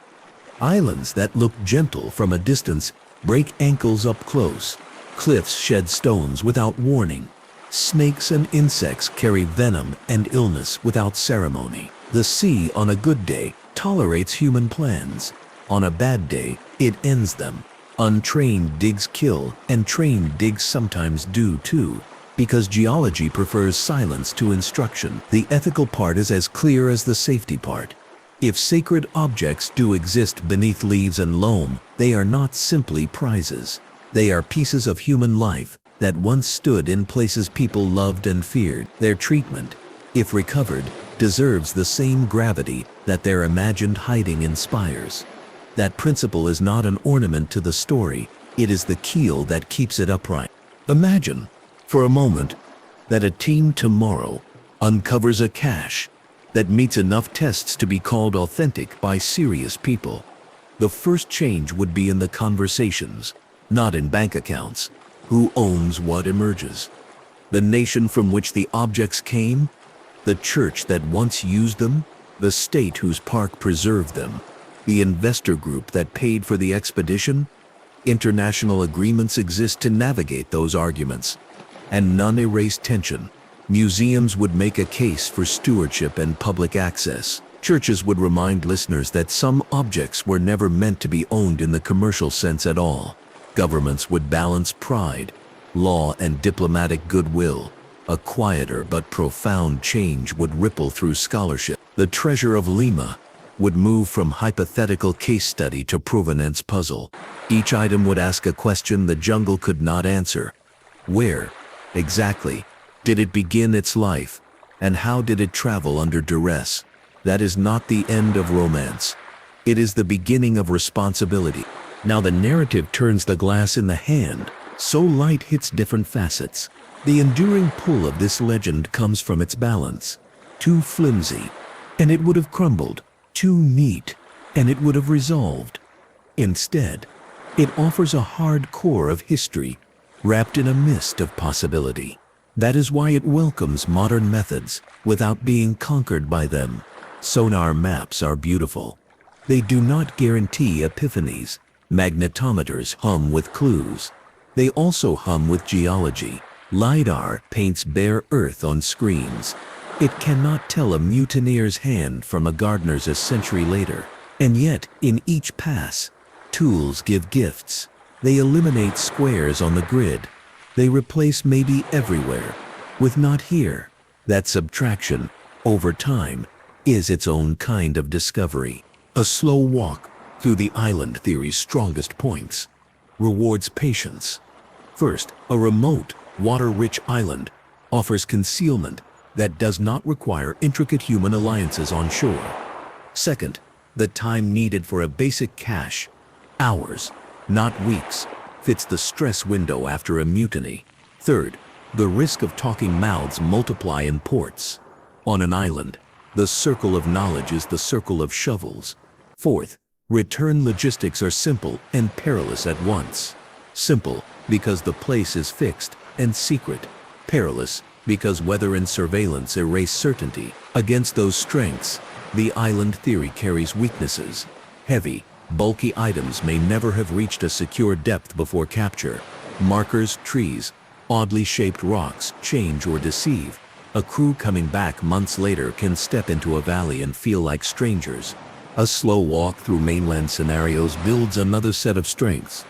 Islands that look gentle from a distance break ankles up close. Cliffs shed stones without warning. Snakes and insects carry venom and illness without ceremony. The sea, on a good day, tolerates human plans. On a bad day, it ends them. Untrained digs kill, and trained digs sometimes do too, because geology prefers silence to instruction. The ethical part is as clear as the safety part. If sacred objects do exist beneath leaves and loam, they are not simply prizes. They are pieces of human life that once stood in places people loved and feared. Their treatment, if recovered, deserves the same gravity that their imagined hiding inspires. That principle is not an ornament to the story, it is the keel that keeps it upright. Imagine, for a moment, that a team tomorrow uncovers a cache that meets enough tests to be called authentic by serious people. The first change would be in the conversations, not in bank accounts. Who owns what emerges? The nation from which the objects came? The church that once used them? The state whose park preserved them? The investor group that paid for the expedition? International agreements exist to navigate those arguments, and none erase tension. Museums would make a case for stewardship and public access. Churches would remind listeners that some objects were never meant to be owned in the commercial sense at all. Governments would balance pride, law, and diplomatic goodwill. A quieter but profound change would ripple through scholarship. The treasure of Lima would move from hypothetical case study to provenance puzzle. Each item would ask a question the jungle could not answer. Where, exactly, did it begin its life, and how did it travel under duress? That is not the end of romance. It is the beginning of responsibility. Now the narrative turns the glass in the hand, so light hits different facets. The enduring pull of this legend comes from its balance. Too flimsy, and it would have crumbled. Too neat, and it would have resolved. Instead, it offers a hard core of history, wrapped in a mist of possibility. That is why it welcomes modern methods without being conquered by them. Sonar maps are beautiful. They do not guarantee epiphanies. Magnetometers hum with clues. They also hum with geology. LiDAR paints bare earth on screens. It cannot tell a mutineer's hand from a gardener's a century later. And yet, in each pass, tools give gifts. They eliminate squares on the grid. They replace maybe everywhere with not here. That subtraction, over time, is its own kind of discovery. A slow walk through the island theory's strongest points rewards patience. First, a remote, water-rich island offers concealment that does not require intricate human alliances on shore. Second, the time needed for a basic cache, hours, not weeks, fits the stress window after a mutiny. Third, the risk of talking mouths multiply in ports. On an island, the circle of knowledge is the circle of shovels. Fourth, return logistics are simple and perilous at once. Simple because the place is fixed and secret. Perilous because weather and surveillance erase certainty. Against those strengths, the island theory carries weaknesses. Heavy, bulky items may never have reached a secure depth before capture. Markers, trees, oddly shaped rocks change or deceive. A crew coming back months later can step into a valley and feel like strangers. A slow walk through mainland scenarios builds another set of strengths.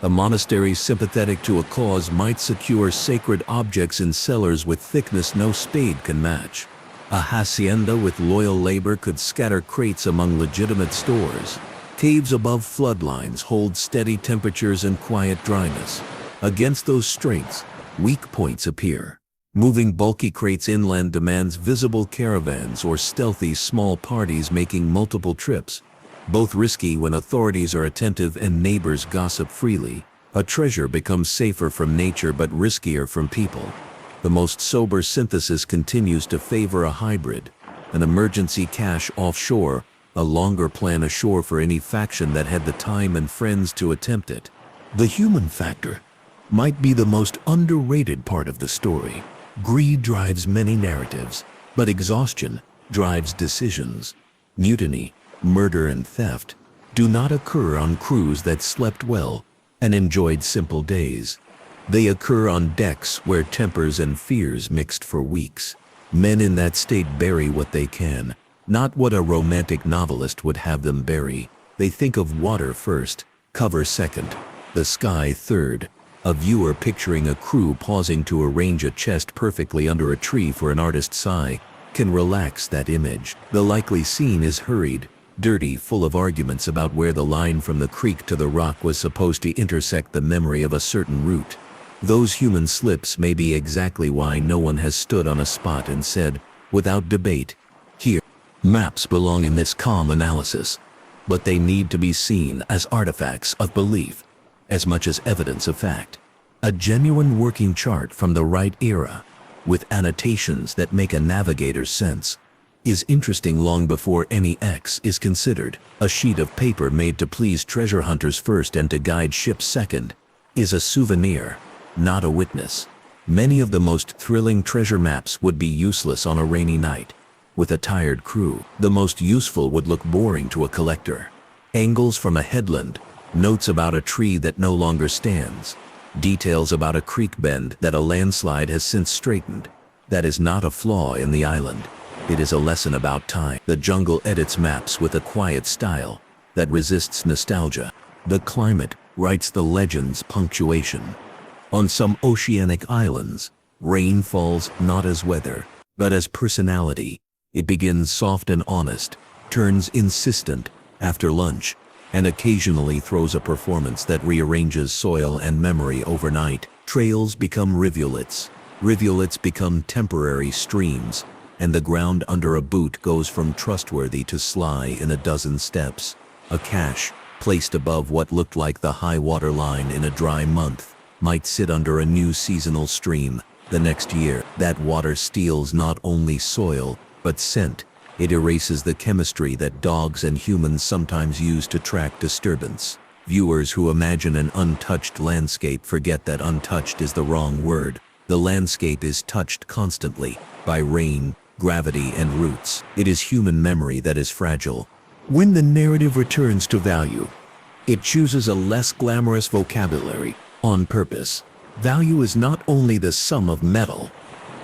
A monastery sympathetic to a cause might secure sacred objects in cellars with thickness no spade can match. A hacienda with loyal labor could scatter crates among legitimate stores. Caves above floodlines hold steady temperatures and quiet dryness. Against those strengths, weak points appear. Moving bulky crates inland demands visible caravans or stealthy small parties making multiple trips. Both risky when authorities are attentive and neighbors gossip freely. A treasure becomes safer from nature but riskier from people. The most sober synthesis continues to favor a hybrid. An emergency cache offshore, a longer plan ashore for any faction that had the time and friends to attempt it. The human factor might be the most underrated part of the story. Greed drives many narratives, but exhaustion drives decisions. Mutiny, murder, and theft do not occur on crews that slept well and enjoyed simple days. They occur on decks where tempers and fears mixed for weeks. Men in that state bury what they can, not what a romantic novelist would have them bury. They think of water first, cover second, the sky third. A viewer picturing a crew pausing to arrange a chest perfectly under a tree for an artist's eye can relax that image. The likely scene is hurried, dirty, full of arguments about where the line from the creek to the rock was supposed to intersect the memory of a certain route. Those human slips may be exactly why no one has stood on a spot and said, without debate, here. Maps belong in this calm analysis, but they need to be seen as artifacts of belief, as much as evidence of fact. A genuine working chart from the right era, with annotations that make a navigator's sense, is interesting long before any X is considered. A sheet of paper made to please treasure hunters first and to guide ships second is a souvenir, not a witness. Many of the most thrilling treasure maps would be useless on a rainy night. With a tired crew, the most useful would look boring to a collector. Angles from a headland, Notes about a tree that no longer stands. Details about a creek bend that a landslide has since straightened. That is not a flaw in the island. It is a lesson about time. The jungle edits maps with a quiet style that resists nostalgia. The climate writes the legend's punctuation. On some oceanic islands, rain falls not as weather, but as personality. It begins soft and honest, turns insistent after lunch, and occasionally throws a performance that rearranges soil and memory overnight. Trails become rivulets. Rivulets become temporary streams, and the ground under a boot goes from trustworthy to sly in a dozen steps. A cache, placed above what looked like the high water line in a dry month, might sit under a new seasonal stream. The next year, that water steals not only soil, but scent. It erases the chemistry that dogs and humans sometimes use to track disturbance. Viewers who imagine an untouched landscape forget that untouched is the wrong word. The landscape is touched constantly by rain, gravity, and roots. It is human memory that is fragile. When the narrative returns to value, it chooses a less glamorous vocabulary on purpose. Value is not only the sum of metal,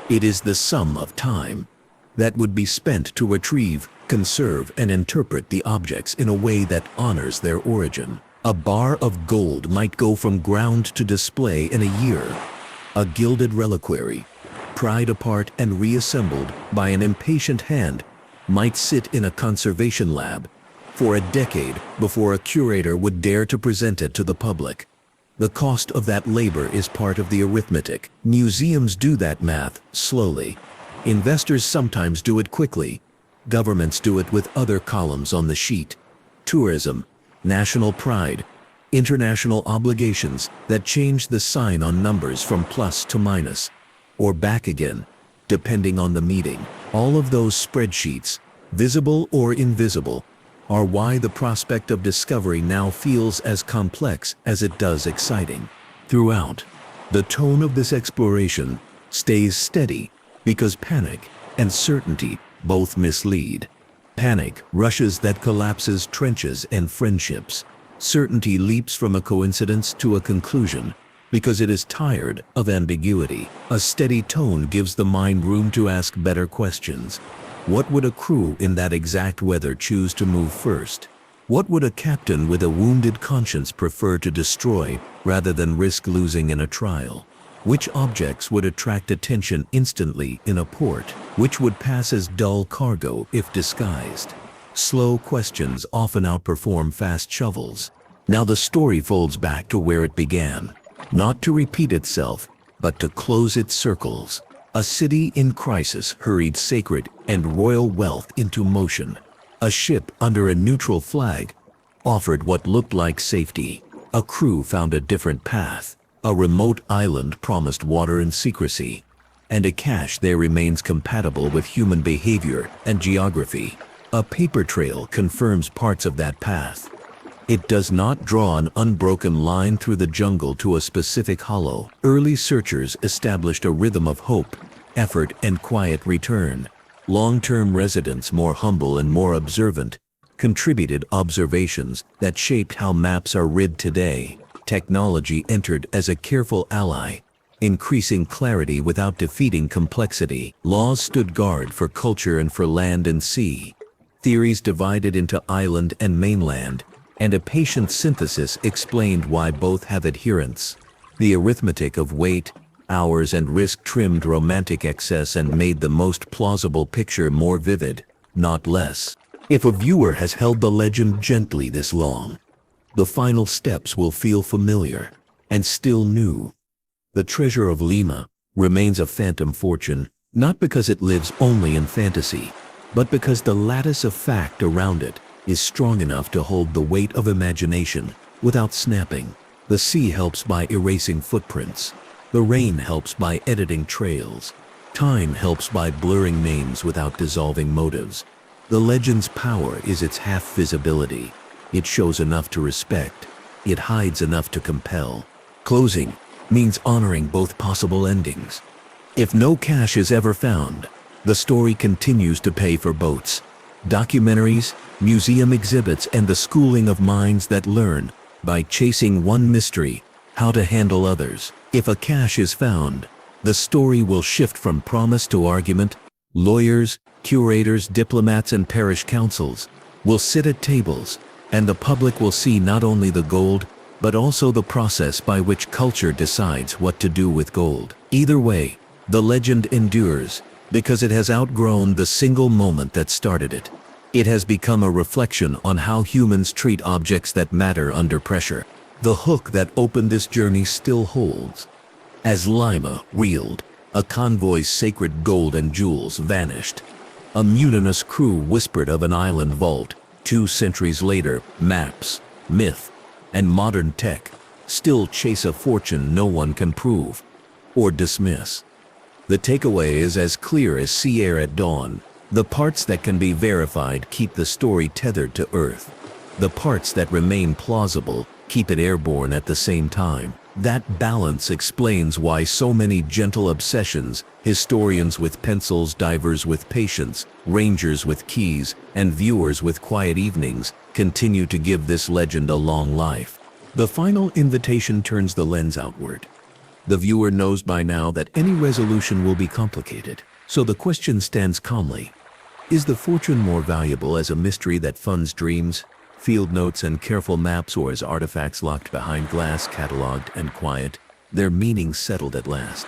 it is the sum of time that would be spent to retrieve, conserve, and interpret the objects in a way that honors their origin. A bar of gold might go from ground to display in a year. A gilded reliquary, pried apart and reassembled by an impatient hand, might sit in a conservation lab for a decade before a curator would dare to present it to the public. The cost of that labor is part of the arithmetic. Museums do that math slowly. Investors sometimes do it quickly. Governments do it with other columns on the sheet. Tourism, national pride, international obligations that change the sign on numbers from plus to minus, or back again, depending on the meeting. All of those spreadsheets, visible or invisible, are why the prospect of discovery now feels as complex as it does exciting. Throughout, the tone of this exploration stays steady because panic and certainty both mislead. Panic rushes that collapses trenches and friendships. Certainty leaps from a coincidence to a conclusion because it is tired of ambiguity. A steady tone gives the mind room to ask better questions. What would a crew in that exact weather choose to move first? What would a captain with a wounded conscience prefer to destroy rather than risk losing in a trial? Which objects would attract attention instantly in a port? Which would pass as dull cargo if disguised? Slow questions often outperform fast shovels. Now the story folds back to where it began, not to repeat itself, but to close its circles. A city in crisis hurried sacred and royal wealth into motion. A ship under a neutral flag offered what looked like safety. A crew found a different path. A remote island promised water and secrecy, and a cache there remains compatible with human behavior and geography. A paper trail confirms parts of that path. It does not draw an unbroken line through the jungle to a specific hollow. Early searchers established a rhythm of hope, effort, and quiet return. Long-term residents, more humble and more observant, contributed observations that shaped how maps are read today. Technology entered as a careful ally, increasing clarity without defeating complexity. Laws stood guard for culture and for land and sea. Theories divided into island and mainland, and a patient synthesis explained why both have adherents. The arithmetic of weight, hours, and risk trimmed romantic excess and made the most plausible picture more vivid, not less. If a viewer has held the legend gently this long, the final steps will feel familiar and still new. The treasure of Lima remains a phantom fortune, not because it lives only in fantasy, but because the lattice of fact around it is strong enough to hold the weight of imagination without snapping. The sea helps by erasing footprints. The rain helps by editing trails. Time helps by blurring names without dissolving motives. The legend's power is its half visibility. It shows enough to respect. It hides enough to compel. Closing means honoring both possible endings. If no cache is ever found, the story continues to pay for boats, documentaries, museum exhibits, and the schooling of minds that learn by chasing one mystery, how to handle others. If a cache is found, the story will shift from promise to argument. Lawyers, curators, diplomats, and parish councils will sit at tables, and the public will see not only the gold, but also the process by which culture decides what to do with gold. Either way, the legend endures because it has outgrown the single moment that started it. It has become a reflection on how humans treat objects that matter under pressure. The hook that opened this journey still holds. As Lima reeled, a convoy's sacred gold and jewels vanished. A mutinous crew whispered of an island vault. 2 centuries later, maps, myth, and modern tech still chase a fortune no one can prove or dismiss. The takeaway is as clear as sea air at dawn. The parts that can be verified keep the story tethered to Earth. The parts that remain plausible keep it airborne at the same time. That balance explains why so many gentle obsessions, historians with pencils, divers with patience, rangers with keys, and viewers with quiet evenings, continue to give this legend a long life. The final invitation turns the lens outward. The viewer knows by now that any resolution will be complicated, so the question stands calmly. Is the fortune more valuable as a mystery that funds dreams, field notes and careful maps, or as artifacts locked behind glass, catalogued and quiet, their meaning settled at last?